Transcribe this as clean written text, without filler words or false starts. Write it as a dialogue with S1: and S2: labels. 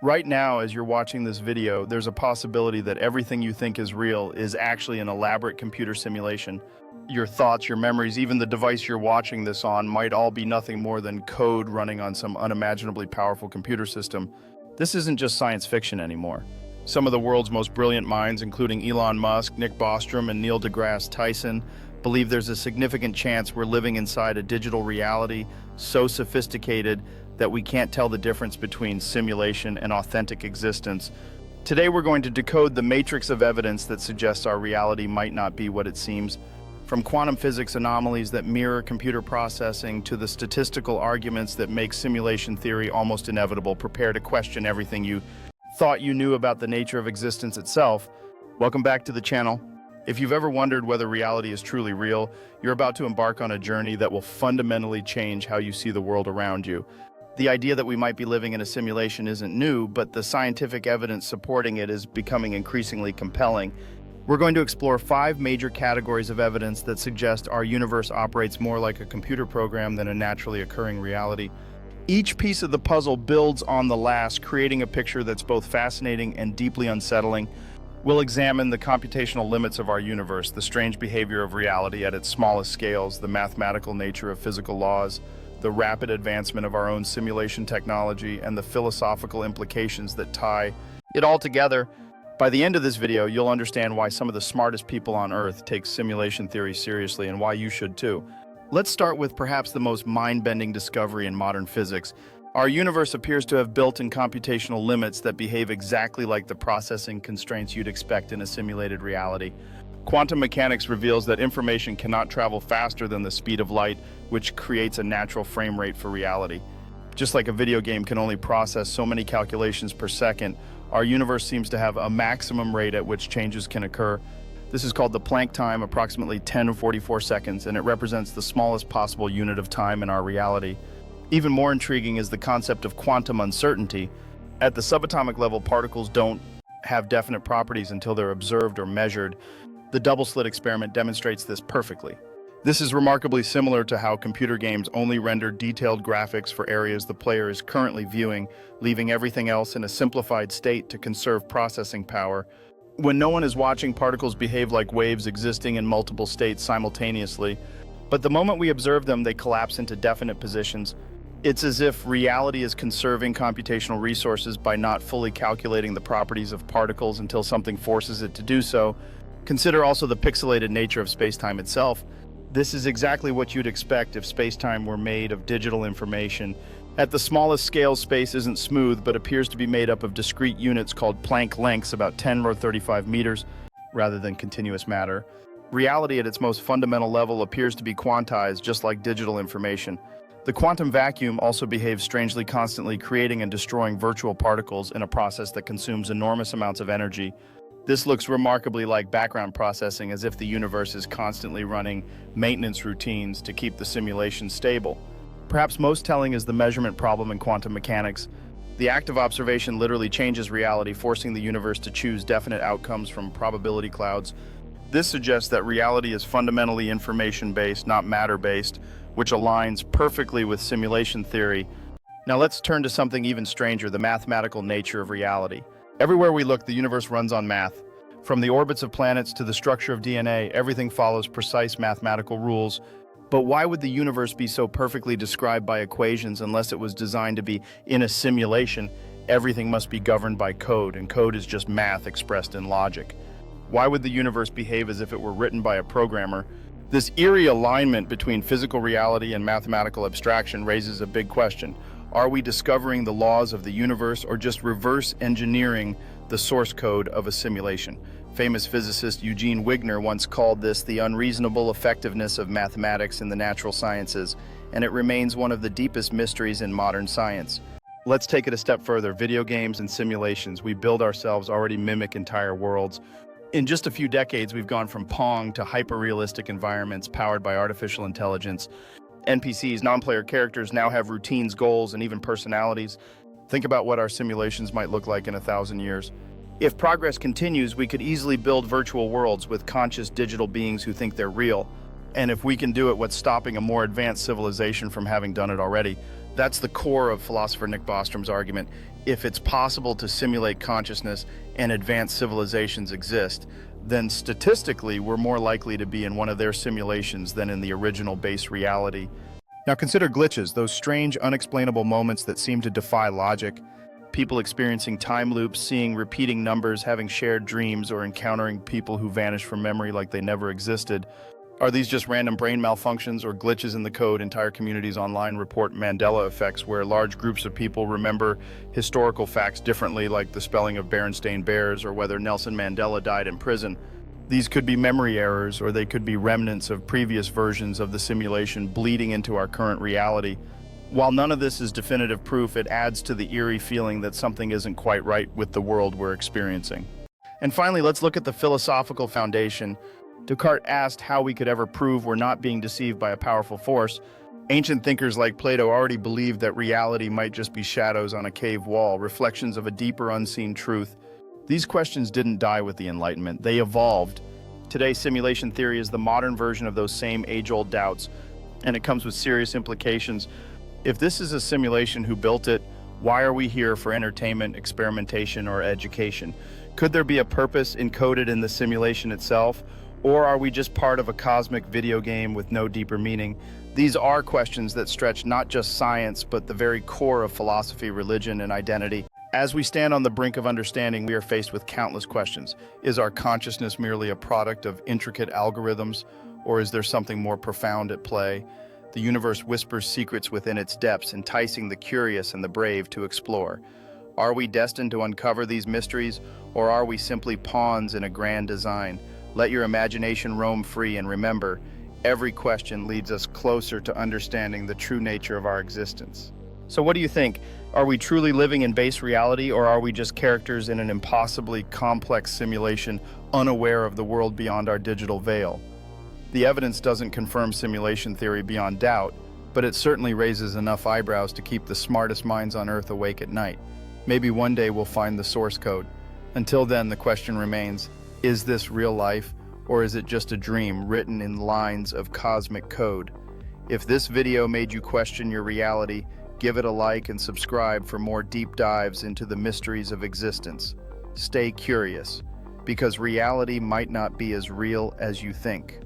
S1: Right now, as you're watching this video, there's a possibility that everything you think is real is actually an elaborate computer simulation. Your thoughts, your memories, even the device you're watching this on might all be nothing more than code running on some unimaginably powerful computer system. This isn't just science fiction anymore. Some of the world's most brilliant minds, including Elon Musk, Nick Bostrom, and Neil deGrasse Tyson, believe there's a significant chance we're living inside a digital reality so sophisticated that we can't tell the difference between simulation and authentic existence. Today we're going to decode the matrix of evidence that suggests our reality might not be what it seems. From quantum physics anomalies that mirror computer processing to the statistical arguments that make simulation theory almost inevitable, prepare to question everything you thought you knew about the nature of existence itself. Welcome back to the channel. If you've ever wondered whether reality is truly real, you're about to embark on a journey that will fundamentally change how you see the world around you. The idea that we might be living in a simulation isn't new, but the scientific evidence supporting it is becoming increasingly compelling. We're going to explore 5 major categories of evidence that suggest our universe operates more like a computer program than a naturally occurring reality. Each piece of the puzzle builds on the last, creating a picture that's both fascinating and deeply unsettling. We'll examine the computational limits of our universe, the strange behavior of reality at its smallest scales, the mathematical nature of physical laws, the rapid advancement of our own simulation technology, and the philosophical implications that tie it all together. By the end of this video, you'll understand why some of the smartest people on Earth take simulation theory seriously and why you should too. Let's start with perhaps the most mind-bending discovery in modern physics. Our universe appears to have built-in computational limits that behave exactly like the processing constraints you'd expect in a simulated reality. Quantum mechanics reveals that information cannot travel faster than the speed of light, which creates a natural frame rate for reality. Just like a video game can only process so many calculations per second, our universe seems to have a maximum rate at which changes can occur. This is called the Planck time, approximately 10^44 seconds, and it represents the smallest possible unit of time in our reality. Even more intriguing is the concept of quantum uncertainty. At the subatomic level, particles don't have definite properties until they're observed or measured. The double-slit experiment demonstrates this perfectly. This is remarkably similar to how computer games only render detailed graphics for areas the player is currently viewing, leaving everything else in a simplified state to conserve processing power. When no one is watching, particles behave like waves existing in multiple states simultaneously, but the moment we observe them, they collapse into definite positions. It's as if reality is conserving computational resources by not fully calculating the properties of particles until something forces it to do so. Consider also the pixelated nature of space-time itself. This is exactly what you'd expect if space-time were made of digital information. At the smallest scale, space isn't smooth, but appears to be made up of discrete units called Planck lengths, about 10 or 35 meters, rather than continuous matter. Reality at its most fundamental level appears to be quantized, just like digital information. The quantum vacuum also behaves strangely, constantly creating and destroying virtual particles in a process that consumes enormous amounts of energy. This looks remarkably like background processing, as if the universe is constantly running maintenance routines to keep the simulation stable. Perhaps most telling is the measurement problem in quantum mechanics. The act of observation literally changes reality, forcing the universe to choose definite outcomes from probability clouds. This suggests that reality is fundamentally information-based, not matter-based, which aligns perfectly with simulation theory. Now let's turn to something even stranger, the mathematical nature of reality. Everywhere we look, the universe runs on math. From the orbits of planets to the structure of DNA, everything follows precise mathematical rules. But why would the universe be so perfectly described by equations unless it was designed to be in a simulation? Everything must be governed by code, and code is just math expressed in logic. Why would the universe behave as if it were written by a programmer? This eerie alignment between physical reality and mathematical abstraction raises a big question. Are we discovering the laws of the universe or just reverse engineering the source code of a simulation? Famous physicist Eugene Wigner once called this the unreasonable effectiveness of mathematics in the natural sciences, and it remains one of the deepest mysteries in modern science. Let's take it a step further. Video games and simulations we build ourselves already mimic entire worlds. In just a few decades, we've gone from Pong to hyper-realistic environments powered by artificial intelligence. NPCs, non-player characters, now have routines, goals, and even personalities. Think about what our simulations might look like in 1,000 years. If progress continues, we could easily build virtual worlds with conscious digital beings who think they're real. And if we can do it, what's stopping a more advanced civilization from having done it already? That's the core of philosopher Nick Bostrom's argument. If it's possible to simulate consciousness and advanced civilizations exist, then statistically we're more likely to be in one of their simulations than in the original base reality. Now consider glitches, those strange, unexplainable moments that seem to defy logic. People experiencing time loops, seeing repeating numbers, having shared dreams, or encountering people who vanish from memory like they never existed. Are these just random brain malfunctions or glitches in the code? Entire communities online report Mandela effects, where large groups of people remember historical facts differently, like the spelling of Berenstain Bears or whether Nelson Mandela died in prison. These could be memory errors, or they could be remnants of previous versions of the simulation bleeding into our current reality. While none of this is definitive proof, it adds to the eerie feeling that something isn't quite right with the world we're experiencing. And finally, let's look at the philosophical foundation. Descartes asked how we could ever prove we're not being deceived by a powerful force. Ancient thinkers like Plato already believed that reality might just be shadows on a cave wall, reflections of a deeper unseen truth. These questions didn't die with the Enlightenment, they evolved. Today, simulation theory is the modern version of those same age-old doubts, and it comes with serious implications. If this is a simulation, who built it? Why are we here for entertainment, experimentation, or education? Could there be a purpose encoded in the simulation itself? Or are we just part of a cosmic video game with no deeper meaning? These are questions that stretch not just science, but the very core of philosophy, religion, and identity. As we stand on the brink of understanding, we are faced with countless questions. Is our consciousness merely a product of intricate algorithms, or is there something more profound at play? The universe whispers secrets within its depths, enticing the curious and the brave to explore. Are we destined to uncover these mysteries, or are we simply pawns in a grand design? Let your imagination roam free, and remember, every question leads us closer to understanding the true nature of our existence. So what do you think? Are we truly living in base reality, or are we just characters in an impossibly complex simulation, unaware of the world beyond our digital veil? The evidence doesn't confirm simulation theory beyond doubt, but it certainly raises enough eyebrows to keep the smartest minds on Earth awake at night. Maybe one day we'll find the source code. Until then, the question remains, is this real life, or is it just a dream written in lines of cosmic code? If this video made you question your reality, give it a like and subscribe for more deep dives into the mysteries of existence. Stay curious, because reality might not be as real as you think.